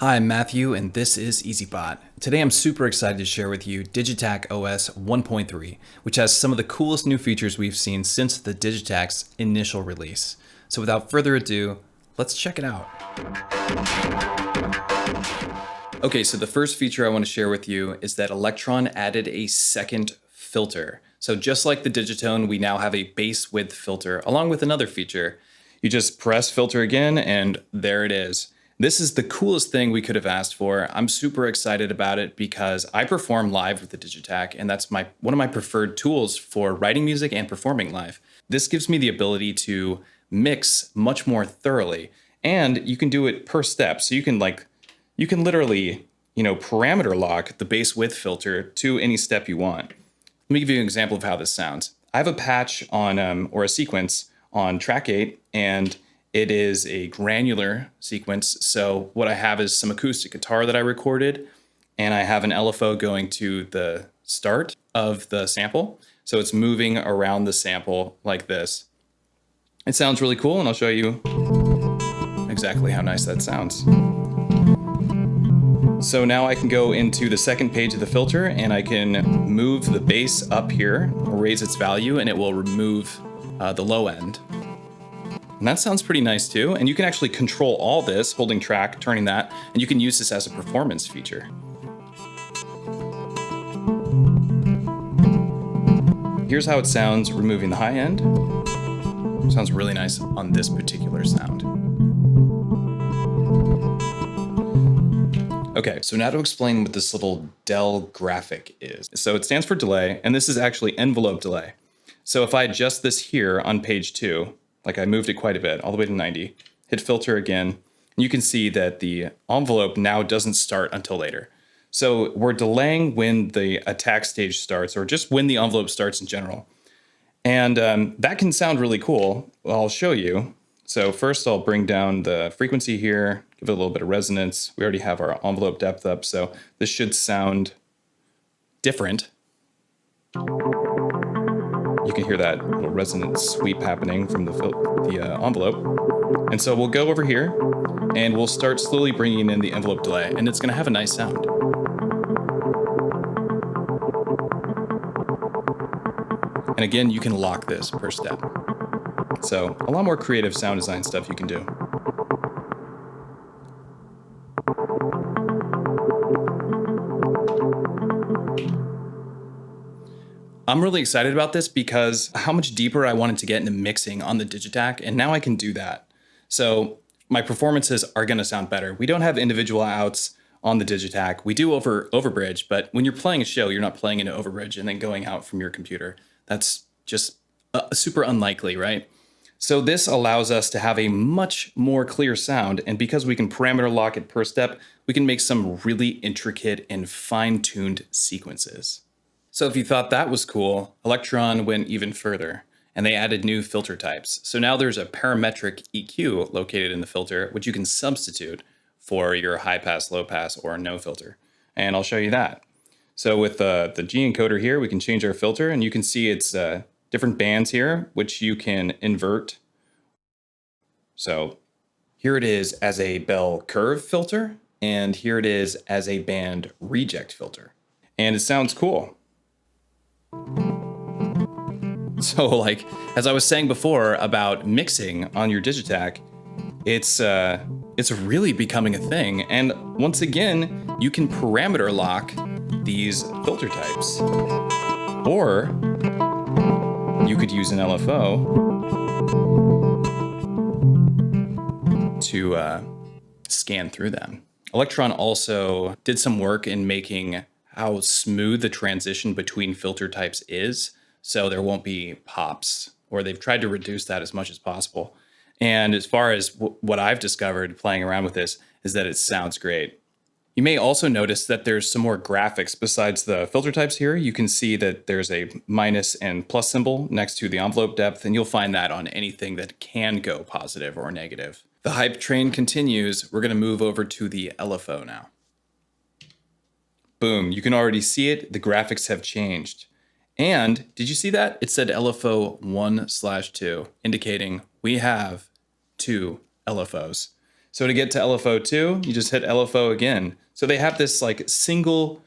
Hi, I'm Matthew, and this is EZBOT. Today I'm super excited to share with you Digitakt OS 1.3, which has some of the coolest new features we've seen since the Digitakt's initial release. So without further ado, let's check it out. Okay, so the first feature I want to share with you is that Elektron added a second filter. So just like the Digitone, we now have a bass width filter, along with another feature. You just press filter again, and there it is. This is the coolest thing we could have asked for. I'm super excited about it because I perform live with the Digitakt, and that's one of my preferred tools for writing music and performing live. This gives me the ability to mix much more thoroughly, and you can do it per step. So you can literally, parameter lock the bass width filter to any step you want. Let me give you an example of how this sounds. I have a patch on, or a sequence on track 8, and it is a granular sequence. So what I have is some acoustic guitar that I recorded, and I have an LFO going to the start of the sample. So it's moving around the sample like this. It sounds really cool, and I'll show you exactly how nice that sounds. So now I can go into the second page of the filter, and I can move the bass up here, raise its value, and it will remove the low end. And that sounds pretty nice too. And you can actually control all this, holding track, turning that, and you can use this as a performance feature. Here's how it sounds removing the high end. Sounds really nice on this particular sound. Okay, so now to explain what this little del graphic is. So it stands for delay, and this is actually envelope delay. So if I adjust this here on page 2, like I moved it quite a bit, all the way to 90, hit filter again, and you can see that the envelope now doesn't start until later. So we're delaying when the attack stage starts, or just when the envelope starts in general. And that can sound really cool. I'll show you. So first I'll bring down the frequency here, give it a little bit of resonance. We already have our envelope depth up, so this should sound different. You can hear that little resonant sweep happening from the envelope. And so we'll go over here and we'll start slowly bringing in the envelope delay, and it's going to have a nice sound. And again, you can lock this per step. So a lot more creative sound design stuff you can do. I'm really excited about this because how much deeper I wanted to get into mixing on the Digitakt, and now I can do that. So my performances are going to sound better. We don't have individual outs on the Digitakt. We do overbridge, but when you're playing a show, you're not playing into overbridge and then going out from your computer. That's just super unlikely, right? So this allows us to have a much more clear sound, and because we can parameter lock it per step, we can make some really intricate and fine-tuned sequences. So if you thought that was cool, Elektron went even further, and they added new filter types. So now there's a parametric EQ located in the filter, which you can substitute for your high pass, low pass, or no filter. And I'll show you that. So with the G encoder here, we can change our filter, and you can see it's different bands here, which you can invert. So here it is as a bell curve filter, and here it is as a band reject filter. And it sounds cool. So as I was saying before about mixing on your Digitakt, it's really becoming a thing. And once again, you can parameter lock these filter types. Or you could use an LFO to scan through them. Elektron also did some work in making how smooth the transition between filter types is, so there won't be pops, or they've tried to reduce that as much as possible. And as far as what I've discovered playing around with this is that it sounds great. You may also notice that there's some more graphics besides the filter types here. You can see that there's a minus and plus symbol next to the envelope depth, and you'll find that on anything that can go positive or negative. The hype train continues. We're going to move over to the LFO now. Boom, you can already see it. The graphics have changed. And did you see that? It said LFO 1/2, indicating we have 2 LFOs. So to get to LFO2, you just hit LFO again. So they have this like single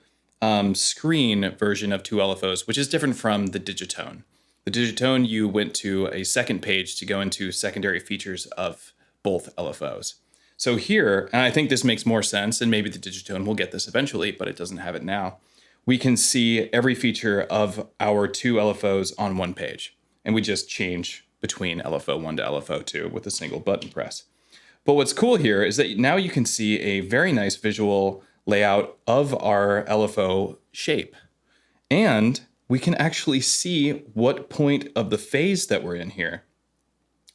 screen version of 2 LFOs, which is different from the Digitone. The Digitone, you went to a second page to go into secondary features of both LFOs. So here, and I think this makes more sense, and maybe the Digitone will get this eventually, but it doesn't have it now. We can see every feature of our 2 LFOs on one page, and we just change between LFO1 to LFO2 with a single button press. But what's cool here is that now you can see a very nice visual layout of our LFO shape. And we can actually see what point of the phase that we're in here.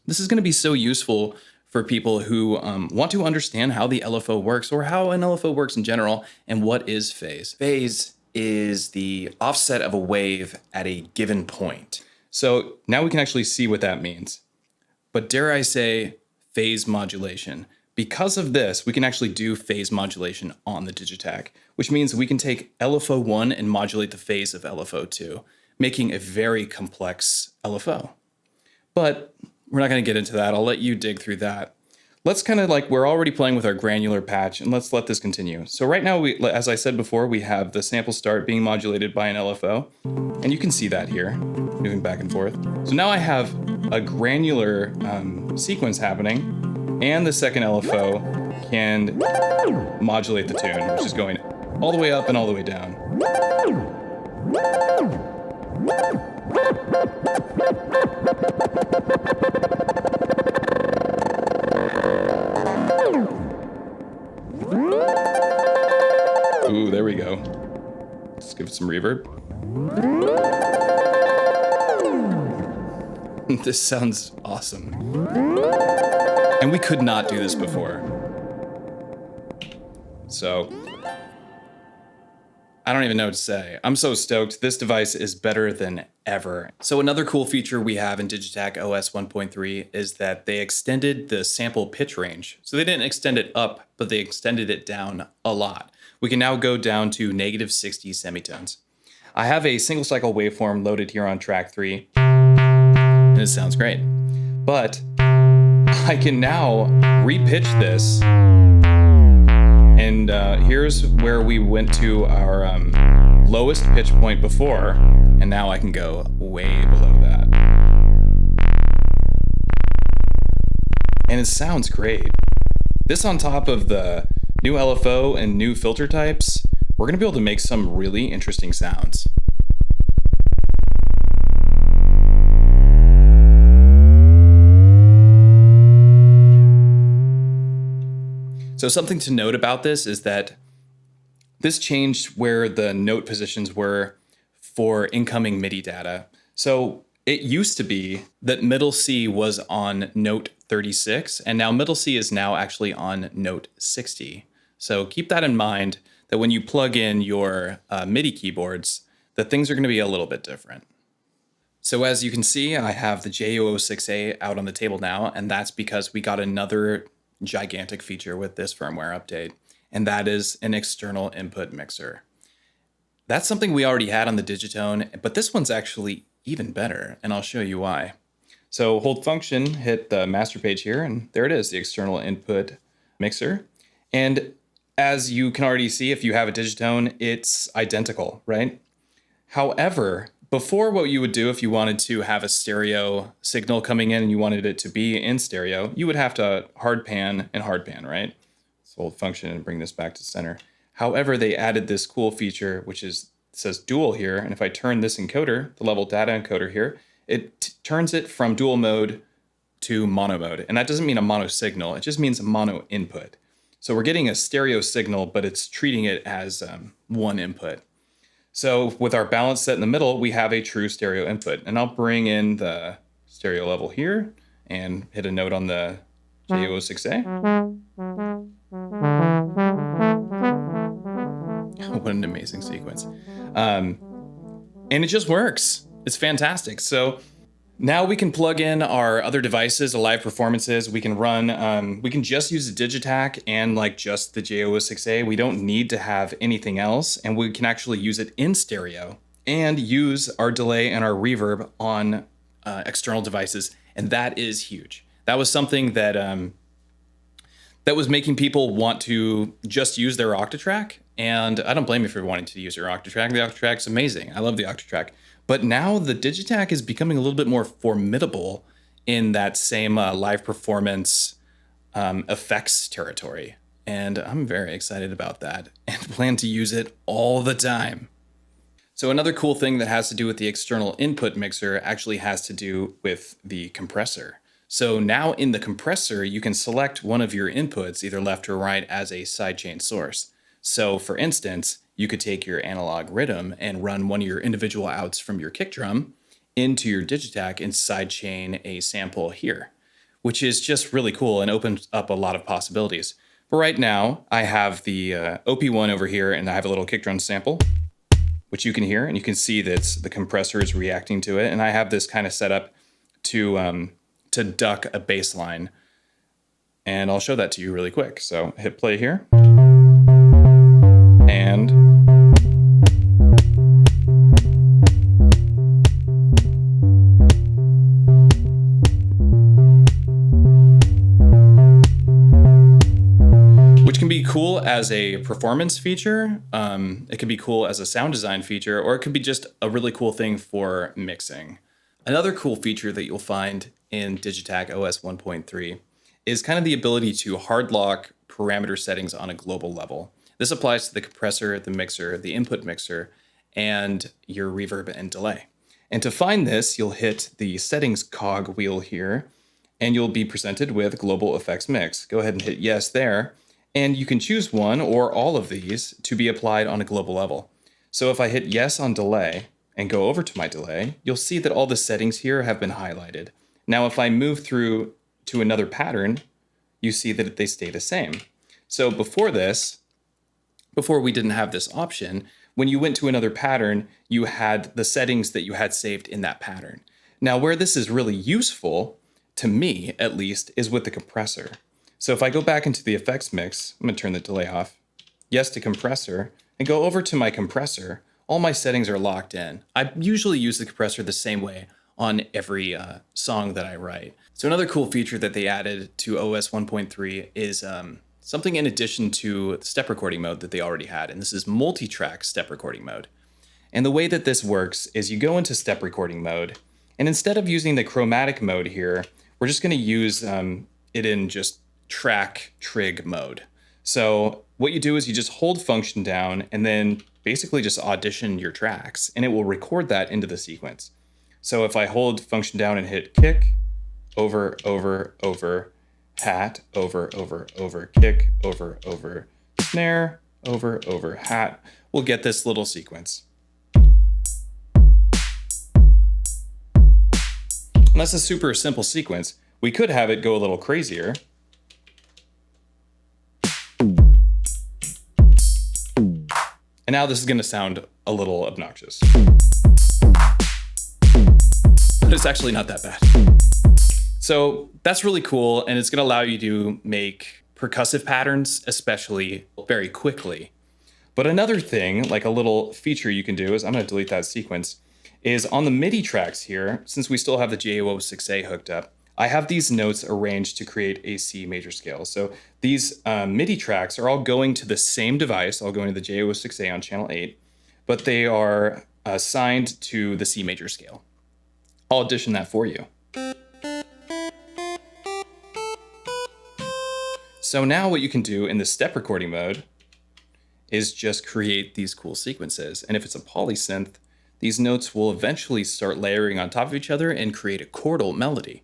This is going to be so useful for people who want to understand how the LFO works, or how an LFO works in general, and what is phase. Phase is the offset of a wave at a given point. So now we can actually see what that means. But dare I say, phase modulation. Because of this, we can actually do phase modulation on the Digitakt, which means we can take LFO1 and modulate the phase of LFO2, making a very complex LFO. But we're not going to get into that. I'll let you dig through that. Let's kind of we're already playing with our granular patch, and let's let this continue. So right now, as I said before, we have the sample start being modulated by an LFO, and you can see that here, moving back and forth. So now I have a granular sequence happening, and the second LFO can modulate the tune, which is going all the way up and all the way down. Ooh, there we go. Let's give it some reverb. This sounds awesome. And we could not do this before. So, I don't even know what to say. I'm so stoked. This device is better than ever. So another cool feature we have in Digitakt OS 1.3 is that they extended the sample pitch range. So they didn't extend it up, but they extended it down a lot. We can now go down to -60 semitones. I have a single cycle waveform loaded here on track 3, and it sounds great. But I can now repitch this. And here's where we went to our lowest pitch point before, and now I can go way below that. And it sounds great. This on top of the new LFO and new filter types, we're going to be able to make some really interesting sounds. So something to note about this is that this changed where the note positions were for incoming MIDI data. So it used to be that middle C was on note 36, and now middle C is now actually on note 60. So keep that in mind, that when you plug in your MIDI keyboards, that things are going to be a little bit different. So as you can see, I have the J06A out on the table now, and that's because we got another gigantic feature with this firmware update, and that is an external input mixer. That's something we already had on the Digitone, but this one's actually even better, and I'll show you why. So hold function, hit the master page here, and there it is, the external input mixer. And as you can already see, if you have a Digitone, it's identical, right? However, before, what you would do if you wanted to have a stereo signal coming in and you wanted it to be in stereo, you would have to hard pan, right? So hold function and bring this back to center. However, they added this cool feature, which says dual here. And if I turn this encoder, the level data encoder here, it turns it from dual mode to mono mode. And that doesn't mean a mono signal. It just means a mono input. So we're getting a stereo signal, but it's treating it as one input. So with our balance set in the middle, we have a true stereo input. And I'll bring in the stereo level here and hit a note on the J06A. What an amazing sequence. And it just works. It's fantastic. So now we can plug in our other devices, live performances. We can run, we can just use the Digitakt and just the J06A. We don't need to have anything else. And we can actually use it in stereo and use our delay and our reverb on external devices. And that is huge. That was something that that was making people want to just use their Octatrack. And I don't blame you for wanting to use your Octatrack. The Octatrack's amazing. I love the Octatrack. But now the Digitakt is becoming a little bit more formidable in that same live performance effects territory. And I'm very excited about that and plan to use it all the time. So another cool thing that has to do with the external input mixer actually has to do with the compressor. So now in the compressor, you can select one of your inputs, either left or right, as a sidechain source. So for instance, you could take your analog rhythm and run one of your individual outs from your kick drum into your Digitakt and sidechain a sample here, which is just really cool and opens up a lot of possibilities. But right now, I have the OP1 over here, and I have a little kick drum sample, which you can hear, and you can see that the compressor is reacting to it. And I have this kind of set up to duck a bass line. And I'll show that to you really quick. So hit play here. And which can be cool as a performance feature. It can be cool as a sound design feature, or it could be just a really cool thing for mixing. Another cool feature that you'll find in Digitakt OS 1.3 is kind of the ability to hard lock parameter settings on a global level. This applies to the compressor, the mixer, the input mixer, and your reverb and delay. And to find this, you'll hit the settings cog wheel here, and you'll be presented with global effects mix. Go ahead and hit yes there, and you can choose one or all of these to be applied on a global level. So if I hit yes on delay and go over to my delay, you'll see that all the settings here have been highlighted. Now, if I move through to another pattern, you see that they stay the same. So before we didn't have this option, when you went to another pattern, you had the settings that you had saved in that pattern. Now, where this is really useful, to me at least, is with the compressor. So if I go back into the effects mix, I'm gonna turn the delay off, yes to compressor, and go over to my compressor, all my settings are locked in. I usually use the compressor the same way on every song that I write. So another cool feature that they added to OS 1.3 is something in addition to step recording mode that they already had, and this is multi-track step recording mode. And the way that this works is you go into step recording mode, and instead of using the chromatic mode here, we're just gonna use it in just track trig mode. So what you do is you just hold function down and then basically just audition your tracks, and it will record that into the sequence. So if I hold function down and hit kick, over, over, over, hat, over, over, over, kick, over, over, snare, over, over, hat, we'll get this little sequence. And that's a super simple sequence. We could have it go a little crazier. And now this is gonna sound a little obnoxious. But it's actually not that bad. So that's really cool, and it's gonna allow you to make percussive patterns, especially very quickly. But another thing, like a little feature you can do is, I'm gonna delete that sequence, is on the MIDI tracks here, since we still have the JO6A hooked up, I have these notes arranged to create a C major scale. So these MIDI tracks are all going to the same device, all going to the JO6A on channel 8, but they are assigned to the C major scale. I'll audition that for you. So now what you can do in the step recording mode is just create these cool sequences. And if it's a polysynth, these notes will eventually start layering on top of each other and create a chordal melody.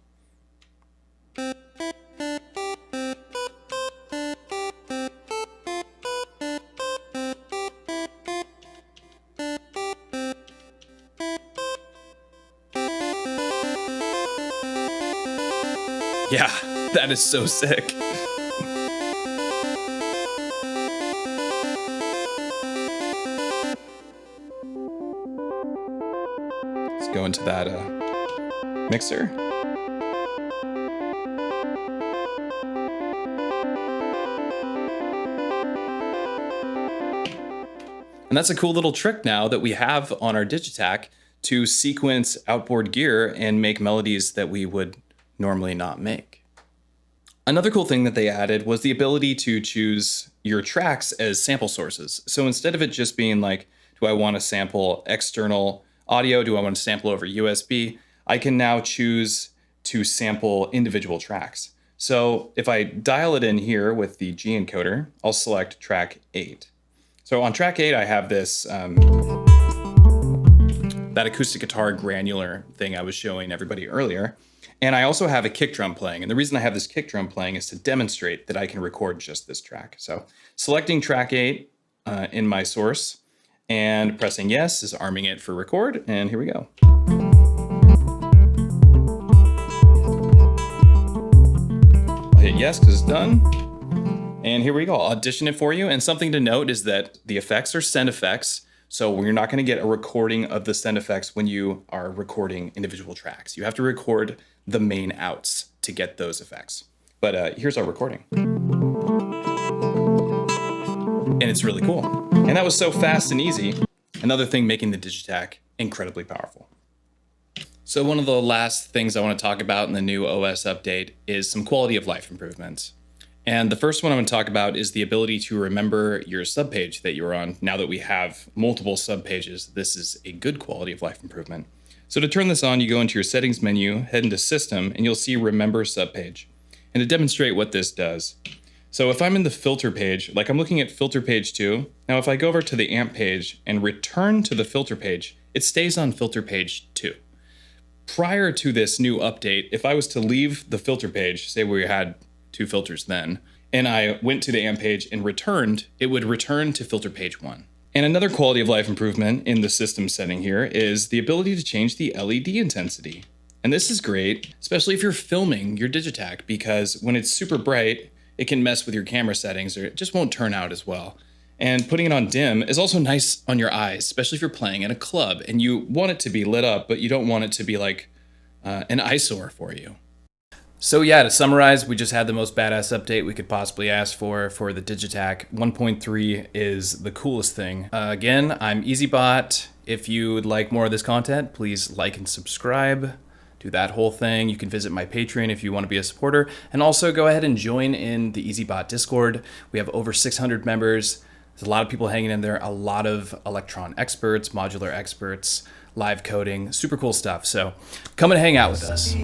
Yeah, that is so sick. Let's go into that mixer. And that's a cool little trick now that we have on our Digitakt to sequence outboard gear and make melodies that we would normally not make. Another cool thing that they added was the ability to choose your tracks as sample sources. So instead of it just being like, do I want to sample external audio? Do I want to sample over USB? I can now choose to sample individual tracks. So if I dial it in here with the G encoder, I'll select track 8. So on track 8, I have this, that acoustic guitar granular thing I was showing everybody earlier. And I also have a kick drum playing. And the reason I have this kick drum playing is to demonstrate that I can record just this track. So selecting track 8 in my source and pressing yes is arming it for record. And here we go. I'll hit yes because it's done. And here we go. I'll audition it for you. And something to note is that the effects are send effects. So you're not going to get a recording of the send effects when you are recording individual tracks. You have to record the main outs to get those effects. But here's our recording. And it's really cool. And that was so fast and easy. Another thing making the Digitakt incredibly powerful. So one of the last things I want to talk about in the new OS update is some quality of life improvements. And the first one I'm going to talk about is the ability to remember your subpage that you're on. Now that we have multiple subpages, this is a good quality of life improvement. So to turn this on, you go into your settings menu, head into system, and you'll see remember subpage. And to demonstrate what this does. So if I'm in the filter page, like I'm looking at filter page 2, now if I go over to the amp page and return to the filter page, it stays on filter page 2. Prior to this new update, if I was to leave the filter page, say we had 2 filters then, and I went to the amp page and returned, it would return to filter page 1. And another quality of life improvement in the system setting here is the ability to change the LED intensity. And this is great, especially if you're filming your Digitakt, because when it's super bright, it can mess with your camera settings or it just won't turn out as well. And putting it on dim is also nice on your eyes, especially if you're playing at a club and you want it to be lit up, but you don't want it to be like an eyesore for you. So yeah, to summarize, we just had the most badass update we could possibly ask for the Digitakt. 1.3 is the coolest thing. Again, I'm EZBOT. If you would like more of this content, please like and subscribe. Do that whole thing. You can visit my Patreon if you want to be a supporter. And also go ahead and join in the EZBOT Discord. We have over 600 members. There's a lot of people hanging in there, a lot of Elektron experts, modular experts, live coding, super cool stuff. So come and hang out with us.